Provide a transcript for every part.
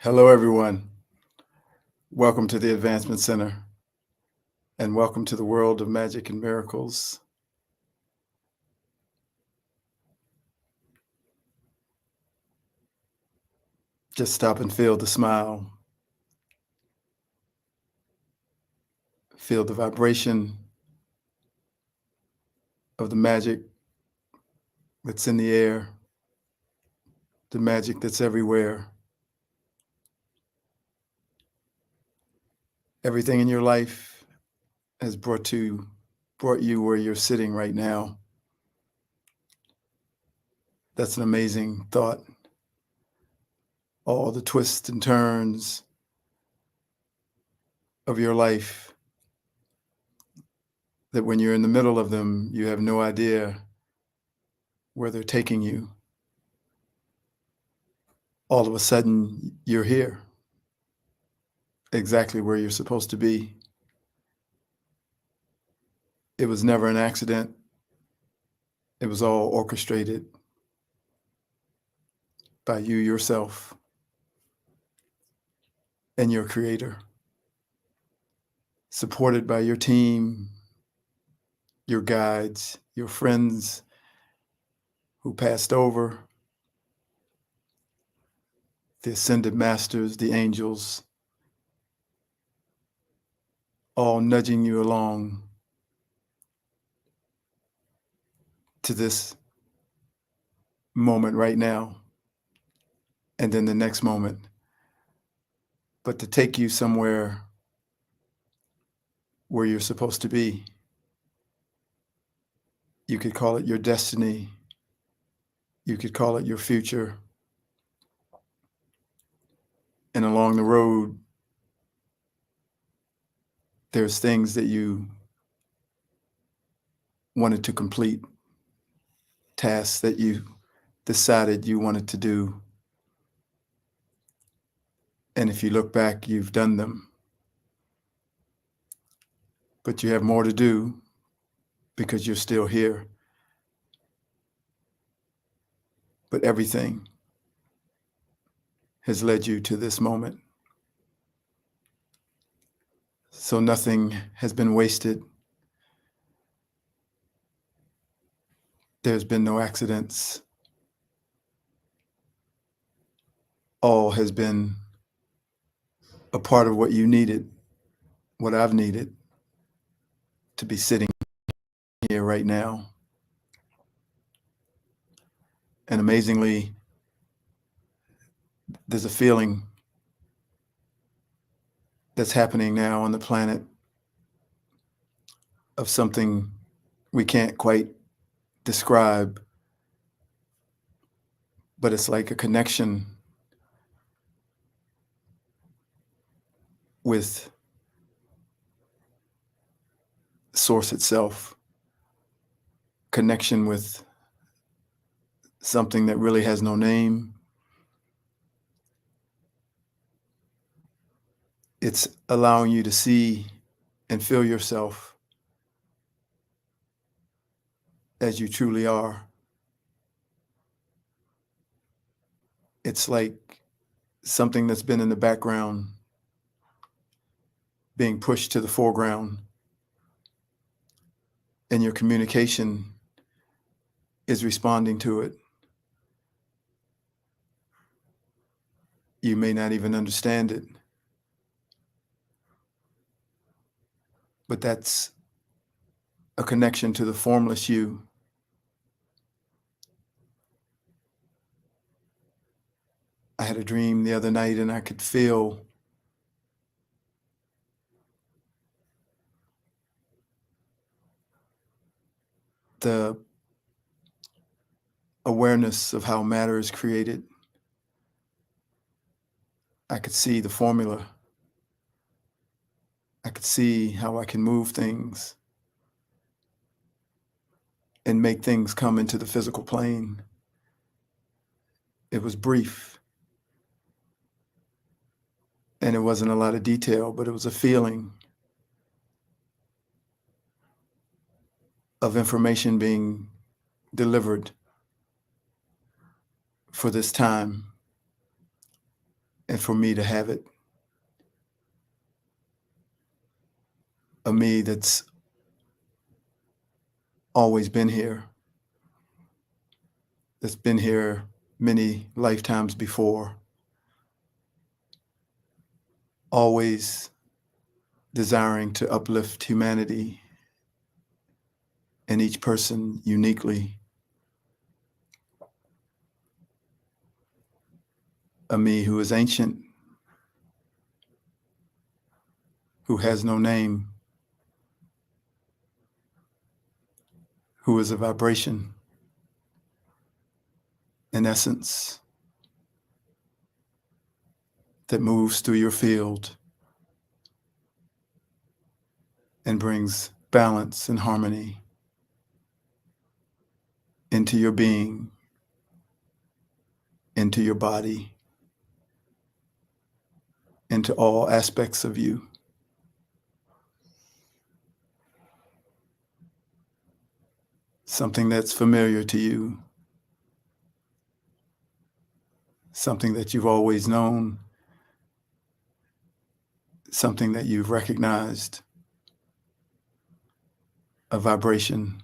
Hello, everyone. Welcome to the Advancement Center, and welcome to the world of magic and miracles. Just stop and feel the smile. Feel the vibration of the magic that's in the air, the magic that's everywhere. Everything in your life has brought you where you're sitting right now. That's an amazing thought. All the twists and turns of your life, that when you're in the middle of them, you have no idea where they're taking you. All of a sudden, you're here, exactly where you're supposed to be. It was never an accident. It was all orchestrated by you yourself and your creator, supported by your team, your guides, your friends who passed over, the ascended masters, the angels, all nudging you along to this moment right now, and then the next moment, but to take you somewhere where you're supposed to be. You could call it your destiny. You could call it your future. And along the road, there's things that you wanted to complete, tasks that you decided you wanted to do. And if you look back, you've done them. But you have more to do because you're still here. But everything has led you to this moment. So nothing has been wasted. There's been no accidents. All has been a part of what you needed, what I've needed to be sitting here right now. And amazingly, there's a feeling that's happening now on the planet of something we can't quite describe, but it's like a connection with Source itself, connection with something that really has no name. It's allowing you to see and feel yourself as you truly are. It's like something that's been in the background being pushed to the foreground, and your communication is responding to it. You may not even understand it, but that's a connection to the formless you. I had a dream the other night and I could feel the awareness of how matter is created. I could see the formula. I could see how I can move things and make things come into the physical plane. It was brief, and it wasn't a lot of detail, but it was a feeling of information being delivered for this time. and for me to have it. A me that's always been here, that's been here many lifetimes before, always desiring to uplift humanity and each person uniquely. A me who is ancient, who has no name, who is a vibration, in essence, that moves through your field and brings balance and harmony into your being, into your body, into all aspects of you. Something that's familiar to you, something that you've always known, something that you've recognized, a vibration,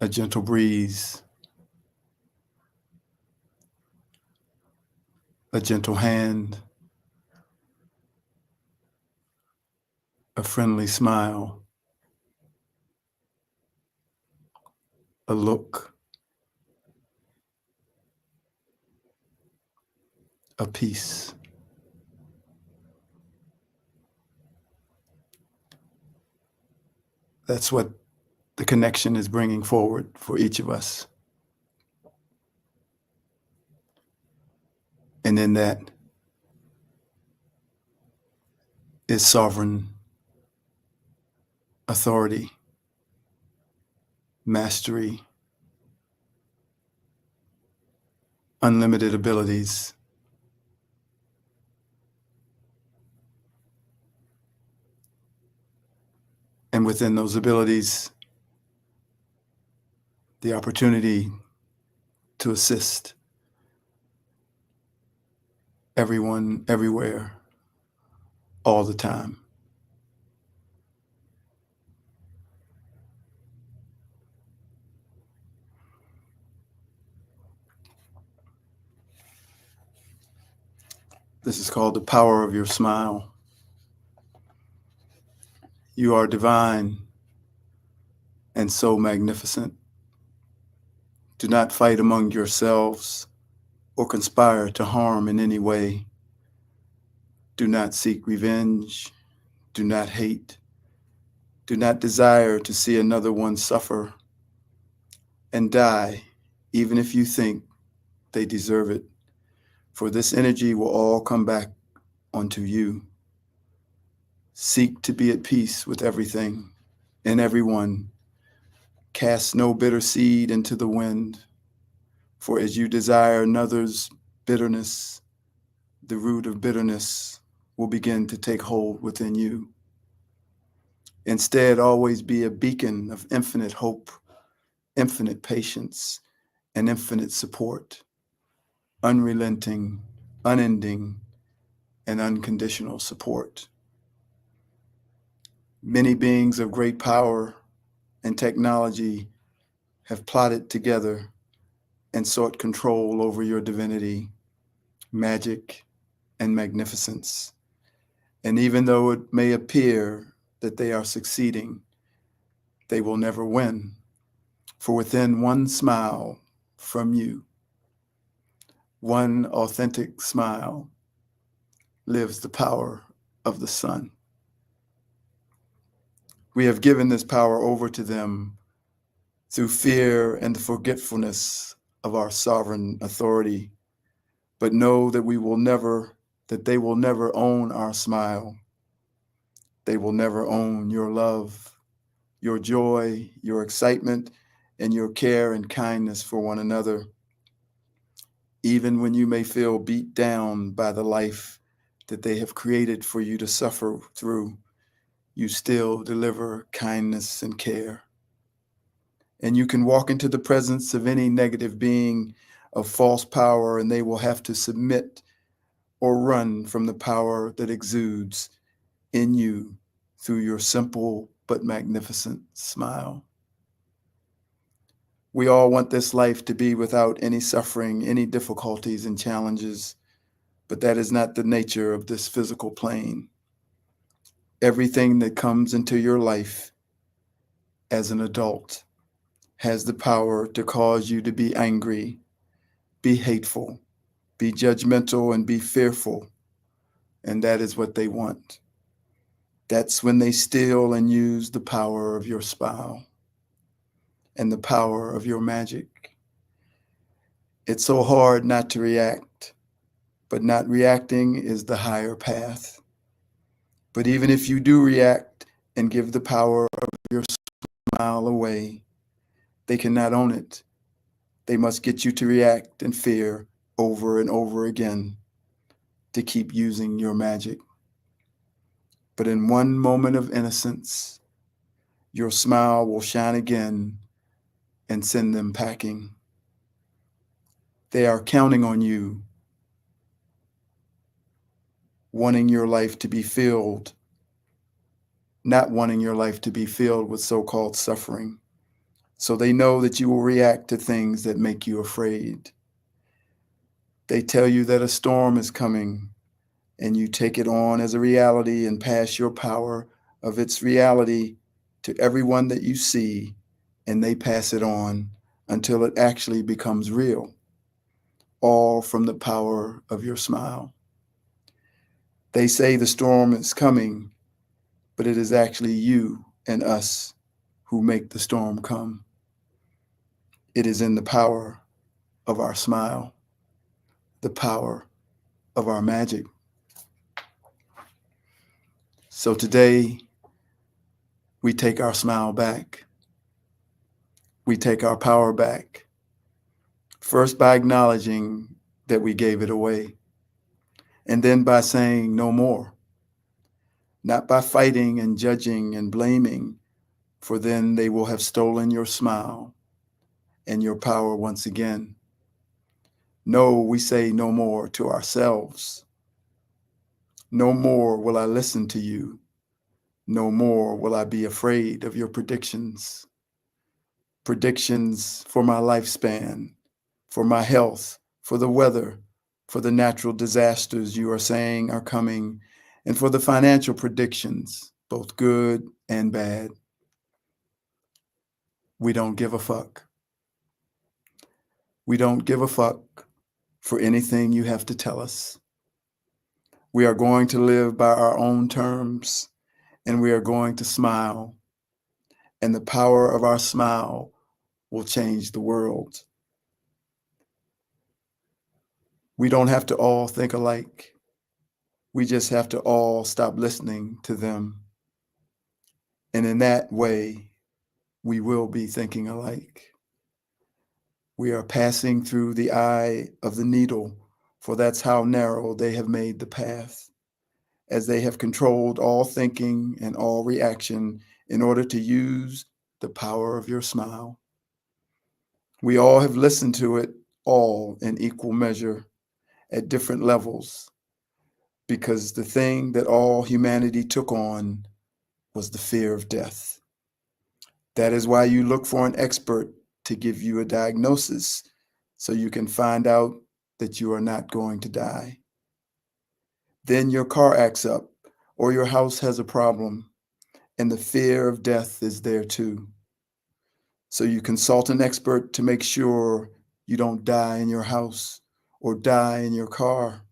a gentle breeze, a gentle hand, a friendly smile, a look, a peace. That's what the connection is bringing forward for each of us. And in that is sovereign authority, mastery, unlimited abilities. And within those abilities, the opportunity to assist everyone, everywhere, all the time. This is called the power of your smile. You are divine and so magnificent. Do not fight among yourselves or conspire to harm in any way. Do not seek revenge. Do not hate. Do not desire to see another one suffer and die, even if you think they deserve it. For this energy will all come back onto you. Seek to be at peace with everything and everyone. Cast no bitter seed into the wind, for as you desire another's bitterness, the root of bitterness will begin to take hold within you. Instead, always be a beacon of infinite hope, infinite patience, and infinite support, unrelenting, unending, and unconditional support. Many beings of great power and technology have plotted together and sought control over your divinity, magic, and magnificence. And even though it may appear that they are succeeding, they will never win. For within one smile from you, one authentic smile, lives the power of the sun. We have given this power over to them through fear and the forgetfulness of our sovereign authority, but know that they will never own our smile. They will never own your love, your joy, your excitement, and your care and kindness for one another. Even when you may feel beat down by the life that they have created for you to suffer through, you still deliver kindness and care. And you can walk into the presence of any negative being of false power, and they will have to submit or run from the power that exudes in you through your simple but magnificent smile. We all want this life to be without any suffering, any difficulties and challenges, but that is not the nature of this physical plane. Everything that comes into your life as an adult has the power to cause you to be angry, be hateful, be judgmental, and be fearful. And that is what they want. That's when they steal and use the power of your smile and the power of your magic. It's so hard not to react, but not reacting is the higher path. But even if you do react and give the power of your smile away, they cannot own it. They must get you to react in fear over and over again to keep using your magic. But in one moment of innocence, your smile will shine again and send them packing. They are counting on you, wanting your life to be filled, not wanting your life to be filled with so-called suffering. So they know that you will react to things that make you afraid. They tell you that a storm is coming, and you take it on as a reality and pass your power of its reality to everyone that you see, and they pass it on until it actually becomes real, all from the power of your smile. They say the storm is coming, but it is actually you and us who make the storm come. It is in the power of our smile, the power of our magic. So today, we take our smile back. We take our power back. First, by acknowledging that we gave it away, and then by saying no more. Not by fighting and judging and blaming, for then they will have stolen your smile and your power once again. No, we say no more to ourselves. No more will I listen to you. No more will I be afraid of your predictions. Predictions for my lifespan, for my health, for the weather, for the natural disasters you are saying are coming, and for the financial predictions, both good and bad. We don't give a fuck. We don't give a fuck for anything you have to tell us. We are going to live by our own terms, and we are going to smile, and the power of our smile will change the world. We don't have to all think alike. We just have to all stop listening to them. And in that way, we will be thinking alike. We are passing through the eye of the needle, for that's how narrow they have made the path, as they have controlled all thinking and all reaction in order to use the power of your smile. We all have listened to it, all in equal measure, at different levels, because the thing that all humanity took on was the fear of death. That is why you look for an expert to give you a diagnosis so you can find out that you are not going to die. Then your car acts up or your house has a problem, and the fear of death is there too. So you consult an expert to make sure you don't die in your house or die in your car.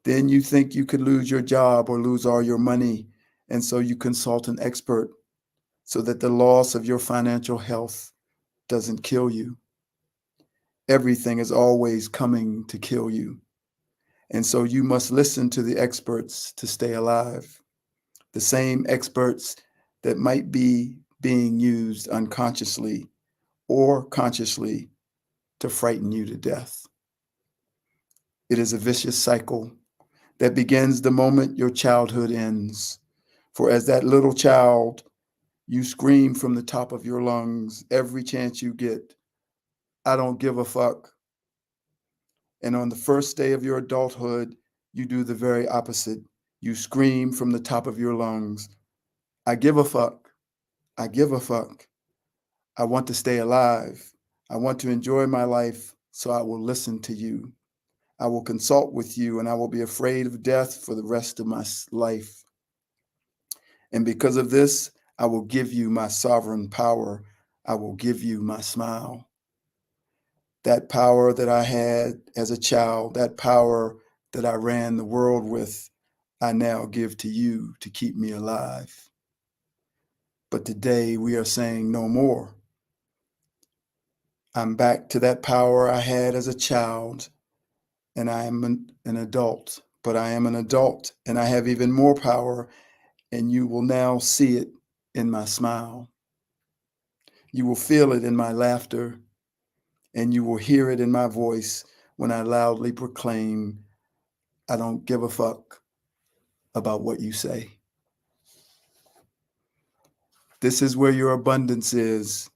Then you think you could lose your job or lose all your money, and so you consult an expert so that the loss of your financial health doesn't kill you. Everything is always coming to kill you. And so you must listen to the experts to stay alive. The same experts that might be being used unconsciously or consciously to frighten you to death. It is a vicious cycle that begins the moment your childhood ends. For as that little child, you scream from the top of your lungs every chance you get, I don't give a fuck. And on the first day of your adulthood, you do the very opposite. You scream from the top of your lungs, I give a fuck. I give a fuck. I want to stay alive. I want to enjoy my life, so I will listen to you. I will consult with you, and I will be afraid of death for the rest of my life. And because of this, I will give you my sovereign power. I will give you my smile. That power that I had as a child, that power that I ran the world with, I now give to you to keep me alive. But today we are saying no more. I'm back to that power I had as a child, and I am an adult, but I am an adult and I have even more power, and you will now see it in my smile. You will feel it in my laughter, and you will hear it in my voice when I loudly proclaim, I don't give a fuck about what you say. This is where your abundance is.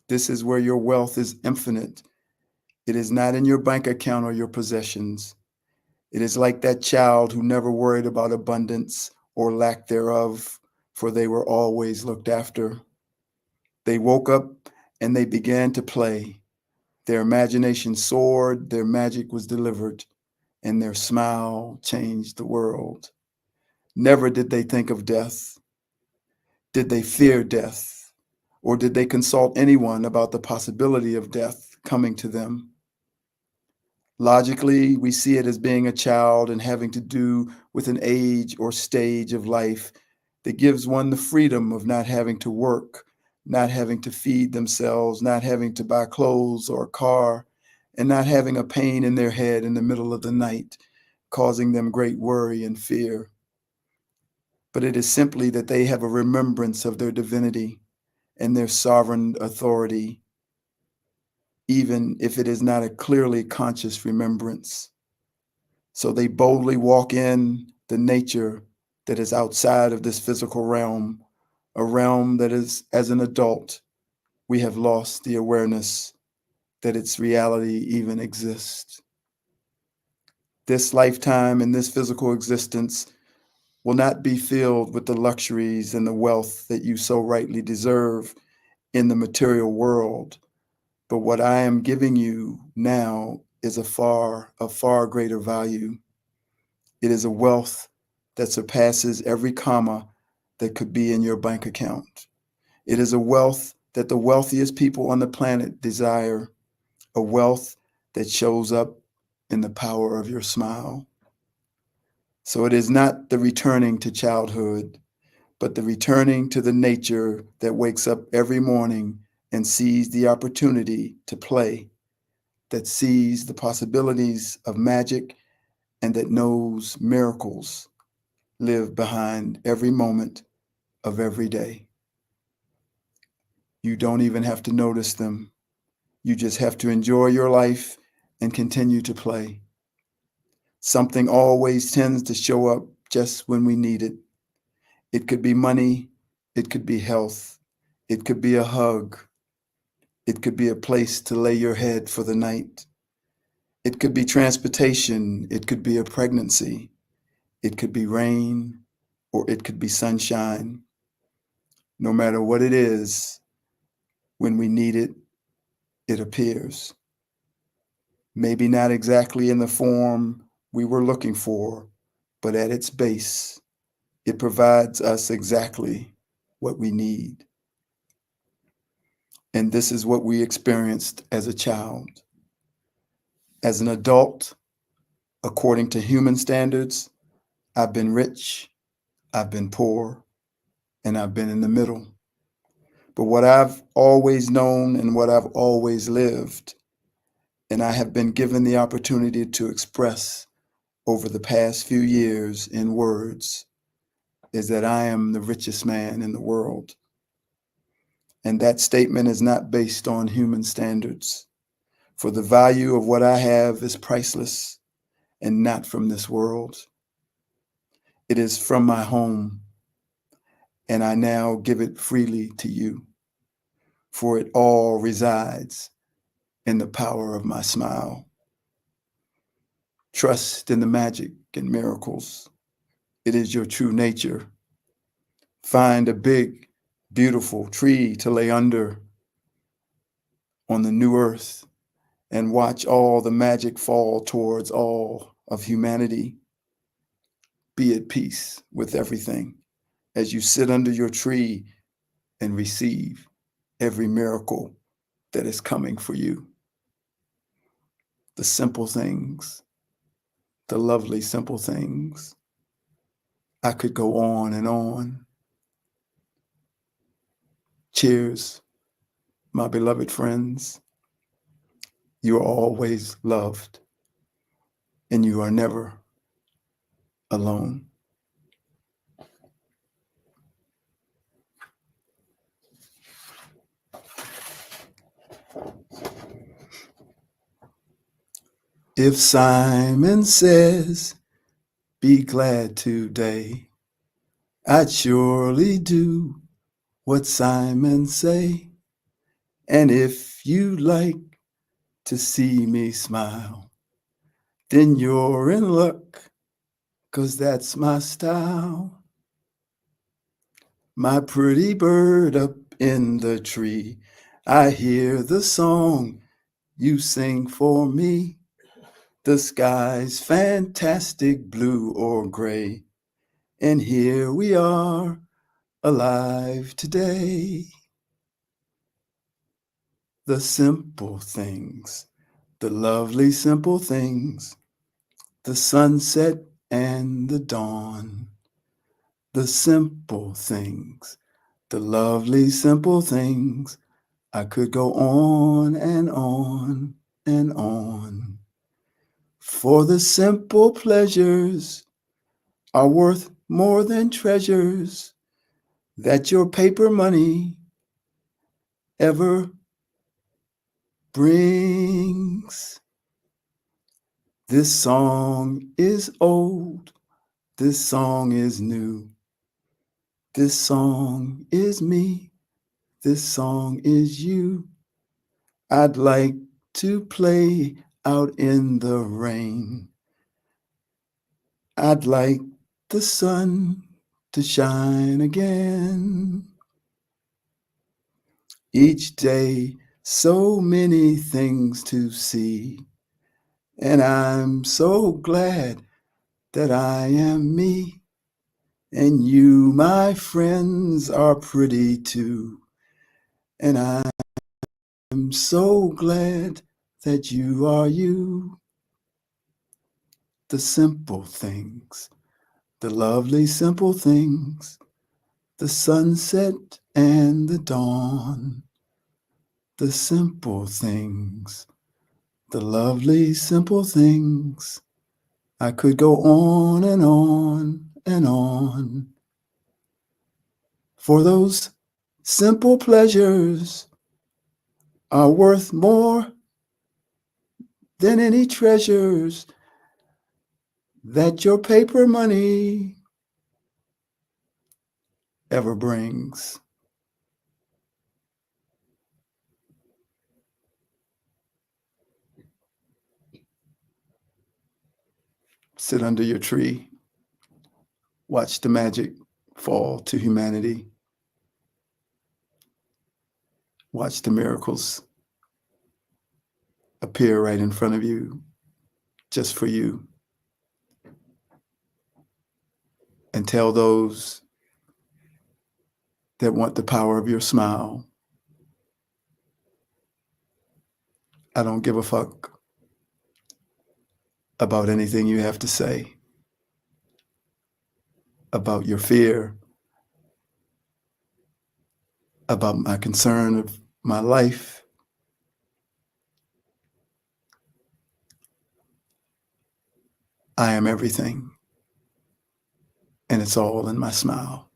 This is where your wealth is infinite. It is not in your bank account or your possessions. It is like that child who never worried about abundance or lack thereof, for they were always looked after. They woke up and they began to play. Their imagination soared, their magic was delivered, and their smile changed the world. Never did they think of death. Did they fear death? Or did they consult anyone about the possibility of death coming to them? Logically, we see it as being a child and having to do with an age or stage of life that gives one the freedom of not having to work, not having to feed themselves, not having to buy clothes or a car, and not having a pain in their head in the middle of the night, causing them great worry and fear. But it is simply that they have a remembrance of their divinity and their sovereign authority, even if it is not a clearly conscious remembrance. So they boldly walk in the nature that is outside of this physical realm, a realm that is, as an adult, we have lost the awareness that its reality even exists. This lifetime and this physical existence will not be filled with the luxuries and the wealth that you so rightly deserve in the material world. But what I am giving you now is a far greater value. It is a wealth that surpasses every comma that could be in your bank account. It is a wealth that the wealthiest people on the planet desire, a wealth that shows up in the power of your smile. So it is not the returning to childhood, but the returning to the nature that wakes up every morning and sees the opportunity to play, that sees the possibilities of magic, and that knows miracles live behind every moment of every day. You don't even have to notice them. You just have to enjoy your life and continue to play. Something always tends to show up just when we need it. It could be money, it could be health, it could be a hug, it could be a place to lay your head for the night. It could be transportation, it could be a pregnancy, it could be rain, or it could be sunshine. No matter what it is, when we need it, it appears. Maybe not exactly in the form we were looking for, but at its base, it provides us exactly what we need. And this is what we experienced as a child. As an adult, according to human standards, I've been rich, I've been poor, and I've been in the middle. But what I've always known and what I've always lived, and I have been given the opportunity to express over the past few years in words, is that I am the richest man in the world. And that statement is not based on human standards, for the value of what I have is priceless and not from this world. It is from my home, and I now give it freely to you, for it all resides in the power of my smile. Trust in the magic and miracles. It is your true nature. Find a big, beautiful tree to lay under on the new earth and watch all the magic fall towards all of humanity. Be at peace with everything as you sit under your tree and receive every miracle that is coming for you. The simple things, the lovely simple things. I could go on and on. Cheers, my beloved friends. You are always loved, and you are never alone. If Simon says, be glad today, I'd surely do what Simon say. And if you like to see me smile, then you're in luck, 'cause that's my style. My pretty bird up in the tree, I hear the song you sing for me. The sky's fantastic blue or gray, and here we are alive today. The simple things, the lovely simple things, the sunset and the dawn. The simple things, the lovely simple things. I could go on and on and on. For the simple pleasures are worth more than treasures that your paper money ever brings. This song is old, this song is new. This song is me, this song is you. I'd like to play out in the rain. I'd like the sun to shine again. Each day, so many things to see, and I'm so glad that I am me. And you, my friends, are pretty too, and I'm so glad that you are you. The simple things, the lovely simple things, the sunset and the dawn. The simple things, the lovely simple things. I could go on and on and on. For those simple pleasures are worth more than any treasures that your paper money ever brings. Sit under your tree, watch the magic fall to humanity, watch the miracles appear right in front of you, just for you, and tell those that want the power of your smile, I don't give a fuck about anything you have to say, about your fear, about my concern of my life. I am everything, and it's all in my smile.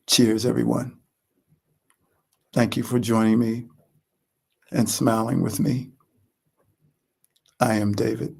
Cheers, everyone. Thank you for joining me and smiling with me. I am David.